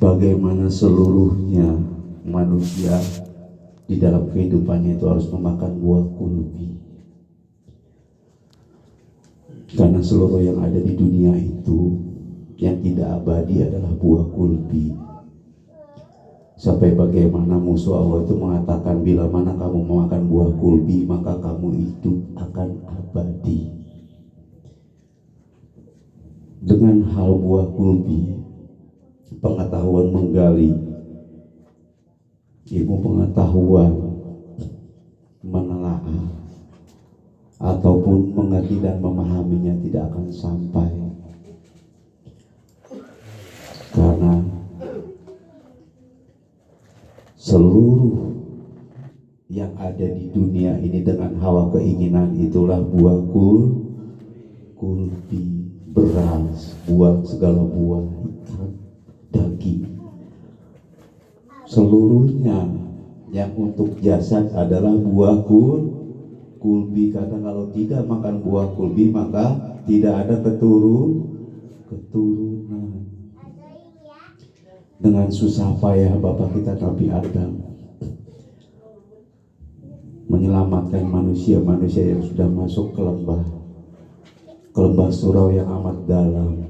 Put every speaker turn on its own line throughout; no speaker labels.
bagaimana seluruhnya manusia di dalam kehidupannya itu harus memakan buah kulbi. Karena seluruh yang ada di dunia itu yang tidak abadi adalah buah kulbi. Sampai bagaimana musuh Allah itu mengatakan, bila mana kamu memakan buah kulbi maka kamu hidup akan abadi. Dengan hal buah kulbi, pengetahuan menggali, ilmu pengetahuan menelaah ataupun mengerti dan memahaminya tidak akan sampai. Karena seluruh yang ada di dunia ini dengan hawa keinginan itulah buah kulbi, beras, buah segala buah, ikan, daging. Seluruhnya yang untuk jasad adalah buah kulbi. Karena kalau tidak makan buah kulbi maka tidak ada keturunan. Dengan susah payah Bapak kita Nabi Adam menyelamatkan manusia yang sudah masuk ke lembah surau yang amat dalam.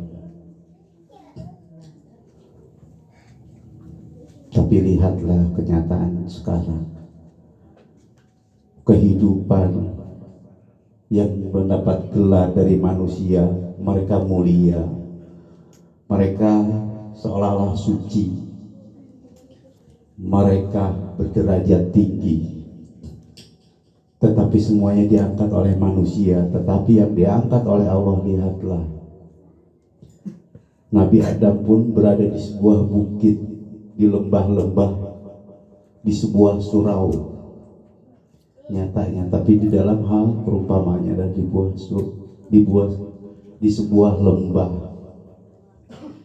Tapi lihatlah kenyataan sekarang. Kehidupan yang mendapat gelar dari manusia, mereka mulia, mereka seolah-olah suci, mereka berderajat tinggi. Tetapi semuanya diangkat oleh manusia. Tetapi yang diangkat oleh Allah, lihatlah, Nabi Adam pun berada di sebuah bukit, di lembah-lembah, di sebuah surau nyatanya, tapi di dalam hal perumpamanya dan di sebuah lembah.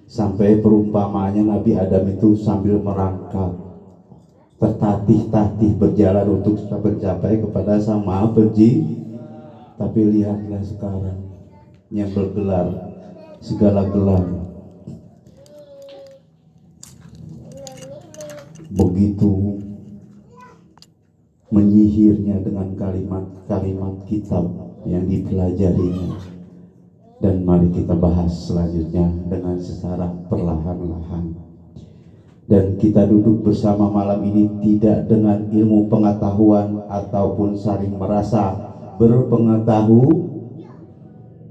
Sampai perumpamaannya Nabi Adam itu sambil merangkak, tertatih-tatih berjalan untuk mencapai kepada Sang Maha Pencipta. Tapi lihatlah sekarang yang bergelar segala gelar, begitu menyihirnya dengan kalimat-kalimat kitab yang dipelajarinya. Dan mari kita bahas selanjutnya dengan secara perlahan-lahan. Dan kita duduk bersama malam ini tidak dengan ilmu pengetahuan ataupun saling merasa berpengetahuan,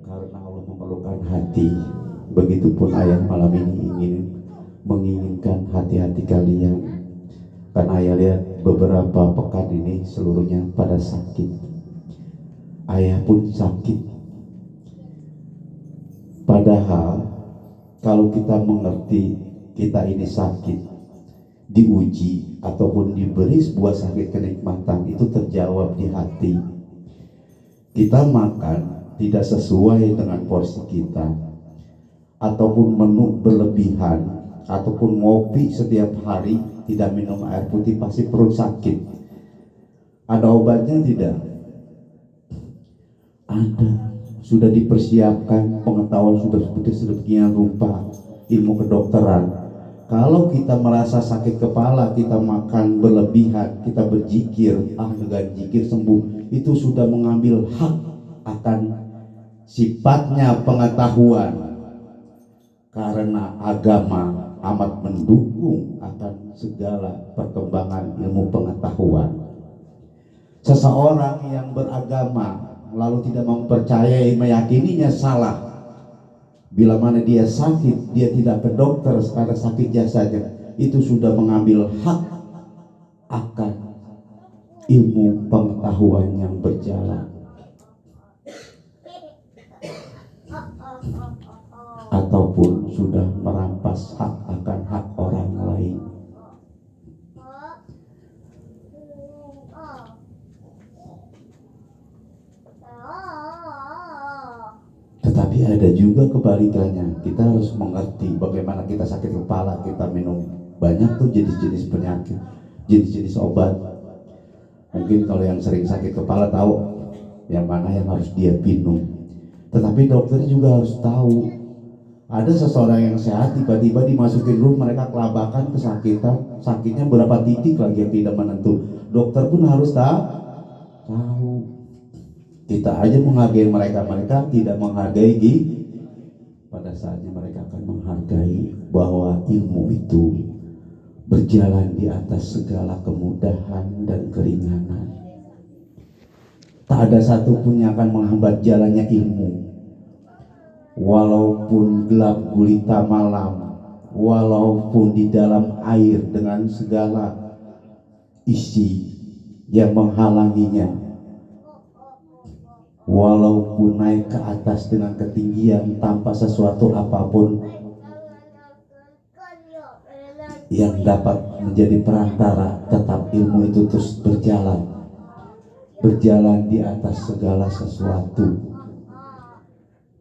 karena Allah memerlukan hati. Begitupun ayah malam ini menginginkan hati-hati kalian. Karena ayah lihat beberapa pekan ini seluruhnya pada sakit. Ayah pun sakit. Padahal kalau kita mengerti kita ini sakit, diuji ataupun diberi sebuah sakit kenikmatan, itu terjawab di hati. Kita makan tidak sesuai dengan porsi kita, ataupun menu berlebihan, ataupun ngopi setiap hari, tidak minum air putih, pasti perut sakit. Ada obatnya tidak? Ada. Sudah dipersiapkan, pengetahuan sudah sedemikian rupa, ilmu kedokteran. Kalau kita merasa sakit kepala, kita makan berlebihan, kita berzikir, dengan zikir sembuh, itu sudah mengambil hak akan sifatnya pengetahuan. Karena agama amat mendukung akan segala perkembangan ilmu pengetahuan. Seseorang yang beragama lalu tidak mempercayai, meyakininya salah. Bila mana dia sakit, dia tidak ke dokter karena sakit jasadnya, itu sudah mengambil hak akan ilmu pengetahuan yang berjalan, ataupun sudah merampas hak akan hak orang lain. Tetapi ada juga kebalikannya. Kita harus mengerti bagaimana kita sakit kepala, kita minum banyak tuh jenis-jenis penyakit, jenis-jenis obat. Mungkin kalau yang sering sakit kepala tahu yang mana yang harus dia minum. Tetapi dokter juga harus tahu Ada seseorang yang sehat tiba-tiba dimasukin room, mereka kelabakan, kesakitan, sakitnya berapa titik lagi yang tidak menentu. Dokter pun harus tahu. Kita aja menghargai mereka, mereka tidak menghargai pada saatnya mereka akan menghargai bahwa ilmu itu berjalan di atas segala kemudahan dan keringanan. Tak ada satupun yang akan menghambat jalannya ilmu. Walaupun gelap gulita malam, walaupun di dalam air dengan segala isi yang menghalanginya, walaupun naik ke atas dengan ketinggian tanpa sesuatu apapun yang dapat menjadi perantara, tetap ilmu itu terus berjalan di atas segala sesuatu.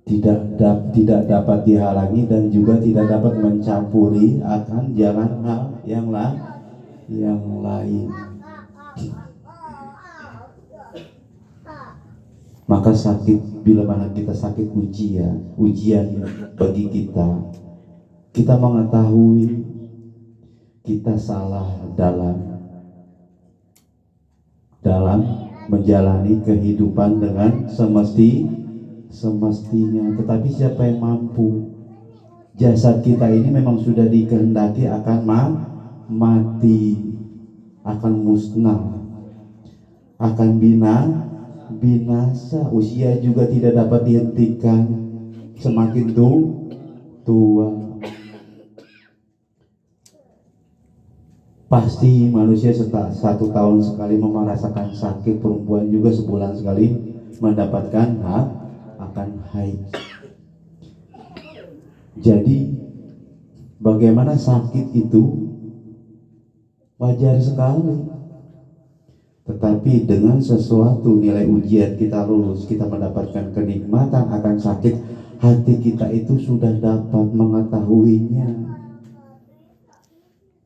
Tidak dapat dihalangi dan juga tidak dapat mencampuri akan jalan hal yang lain. Maka sakit, bila mana kita sakit, ujian bagi kita mengetahui kita salah dalam menjalani kehidupan dengan semestinya. Tetapi siapa yang mampu? Jasad kita ini memang sudah dikehendaki akan mati, akan musnah, akan binasa. Usia juga tidak dapat dihentikan, semakin tua. Pasti manusia setelah 1 tahun sekali merasakan sakit, perempuan juga sebulan sekali mendapatkan akan haid. Jadi bagaimana sakit itu wajar sekali. Tetapi dengan sesuatu nilai ujian kita lulus, kita mendapatkan kenikmatan akan sakit, hati kita itu sudah dapat mengetahuinya.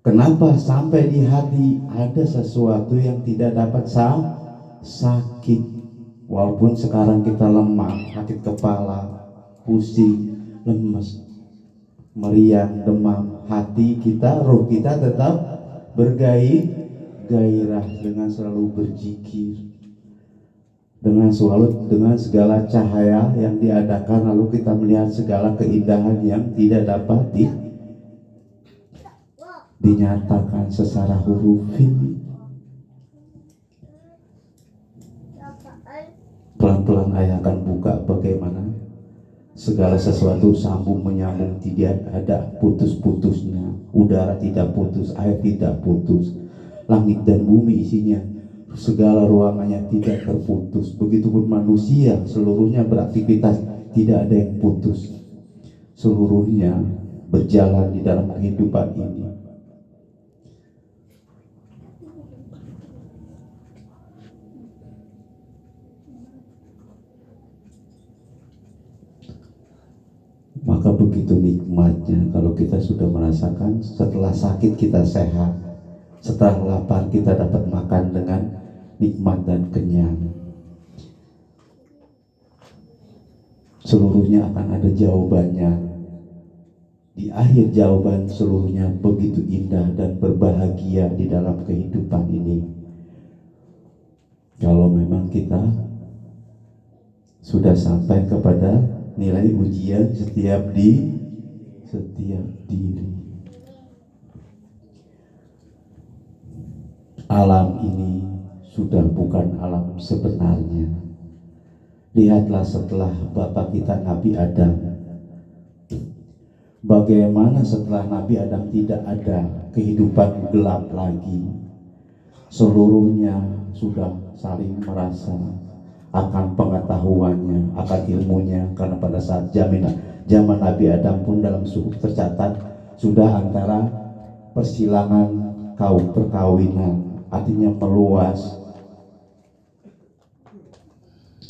Kenapa sampai di hati ada sesuatu yang tidak dapat sakit? Walaupun sekarang kita lemah, sakit kepala, pusing, lemes, meriang, demam, hati kita, roh kita tetap bergairah dengan selalu berzikir, dengan segala cahaya yang diadakan, lalu kita melihat segala keindahan yang tidak dapat dinyatakan secara hurufi. Pelan-pelan ayah akan buka bagaimana segala sesuatu sambung menyambung, tidak ada putus-putusnya. Udara tidak putus, air tidak putus, langit dan bumi isinya, segala ruangannya tidak terputus. Begitupun manusia seluruhnya beraktivitas, tidak ada yang putus, seluruhnya berjalan di dalam kehidupan ini. Maka begitu nikmatnya kalau kita sudah merasakan setelah sakit kita sehat, setelah lapar kita dapat makan dengan nikmat dan kenyang. Seluruhnya akan ada jawabannya. Di akhir jawaban seluruhnya begitu indah dan berbahagia di dalam kehidupan ini. Kalau memang kita sudah sampai kepada nilai ujian setiap diri. Alam ini sudah bukan alam sebenarnya. Lihatlah setelah bapak kita Nabi Adam, bagaimana setelah Nabi Adam tidak ada kehidupan gelap lagi. Seluruhnya sudah saling merasa akan pengetahuannya, akan ilmunya, karena pada saat zaman Nabi Adam pun dalam suhuf tercatat sudah antara persilangan kaum perkawinan, artinya meluas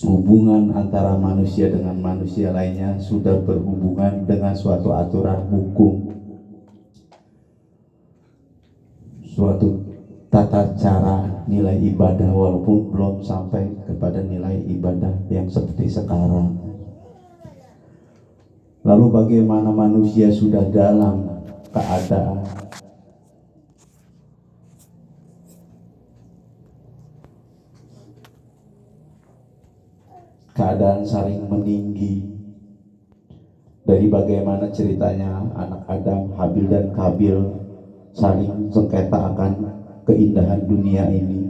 hubungan antara manusia dengan manusia lainnya, sudah berhubungan dengan suatu aturan hukum, suatu tata cara nilai ibadah, walaupun belum sampai kepada nilai ibadah yang seperti sekarang. Lalu bagaimana manusia sudah dalam keadaan saling meninggi, dari bagaimana ceritanya anak Adam, Habil dan Kabil saling sengketa akan keindahan dunia ini.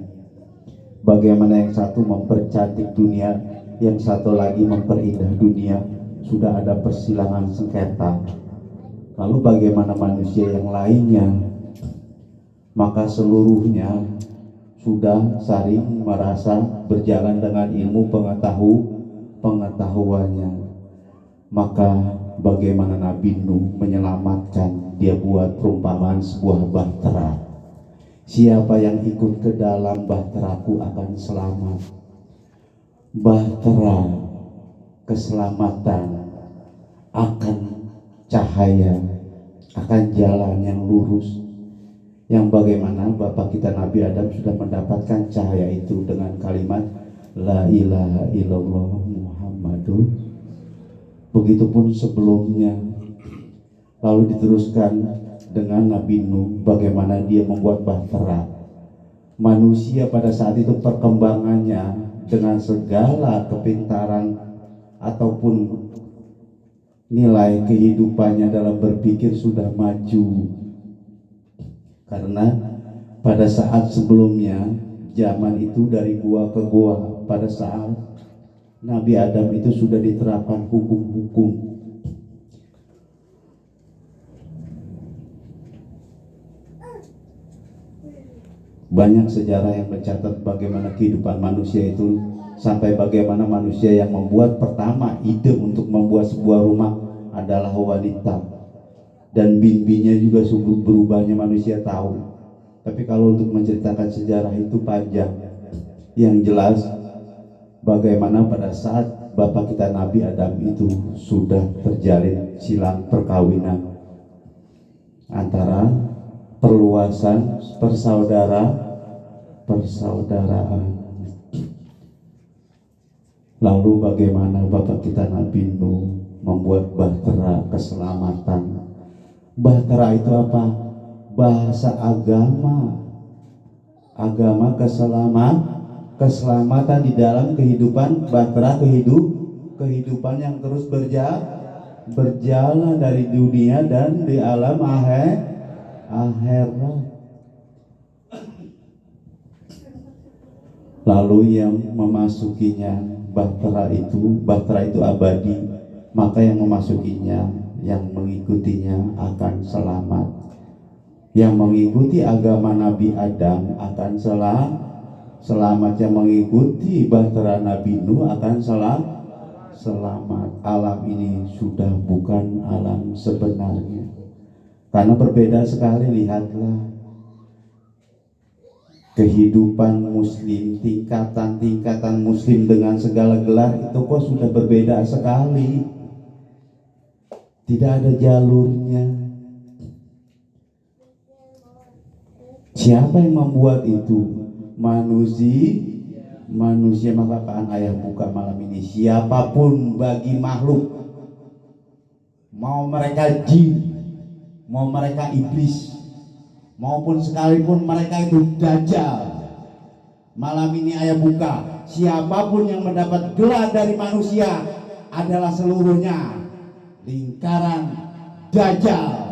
Bagaimana yang satu mempercantik dunia, yang satu lagi memperindah dunia. Sudah ada persilangan sengketa. Lalu bagaimana manusia yang lainnya? Maka seluruhnya sudah saling merasa berjalan dengan ilmu pengetahuannya. Maka bagaimana Nabi Nuh menyelamatkan? Dia buat perumpamaan sebuah bahtera. Siapa yang ikut ke dalam bahteraku akan selamat. Bahtera keselamatan akan cahaya, akan jalan yang lurus, yang bagaimana Bapak kita Nabi Adam sudah mendapatkan cahaya itu dengan kalimat La ilaha illallah Muhammadur. Begitupun sebelumnya. Lalu diteruskan dengan Nabi Nuh, bagaimana dia membuat bahtera. Manusia pada saat itu perkembangannya dengan segala kepintaran ataupun nilai kehidupannya dalam berpikir sudah maju. Karena pada saat sebelumnya, zaman itu dari gua ke gua, pada saat Nabi Adam itu sudah diterapkan hukum-hukum. Banyak sejarah yang mencatat bagaimana kehidupan manusia itu, sampai bagaimana manusia yang membuat pertama ide untuk membuat sebuah rumah adalah wanita, dan bimbinya juga sungguh berubahnya manusia tahu. Tapi kalau untuk menceritakan sejarah itu panjang. Yang jelas bagaimana pada saat Bapak kita Nabi Adam itu sudah terjalin silang perkawinan antara perluasan persaudaraan. Lalu bagaimana Bapak kita Nabi Nuh membuat bahtera keselamatan. Bahtera itu apa? Bahasa agama keselamatan di dalam kehidupan, bahtera kehidupan yang terus berjalan dari dunia dan di alam akhirat. Lalu yang memasukinya bahtera itu abadi, maka yang memasukinya, yang mengikutinya akan selamat. Yang mengikuti agama Nabi Adam akan selamat. Yang mengikuti bahtera Nabi Nuh akan selamat. Alam ini sudah bukan alam sebenarnya. Karena berbeda sekali. Lihatlah kehidupan muslim, tingkatan muslim dengan segala gelar itu kok sudah berbeda sekali. Tidak ada jalurnya. Siapa yang membuat itu? Manusia. Maka akan ayah buka malam ini, siapapun bagi makhluk, mau mereka jin, mau mereka iblis, maupun sekalipun mereka itu dajjal, malam ini ayah buka, siapapun yang mendapat gelar dari manusia adalah seluruhnya lingkaran dajjal.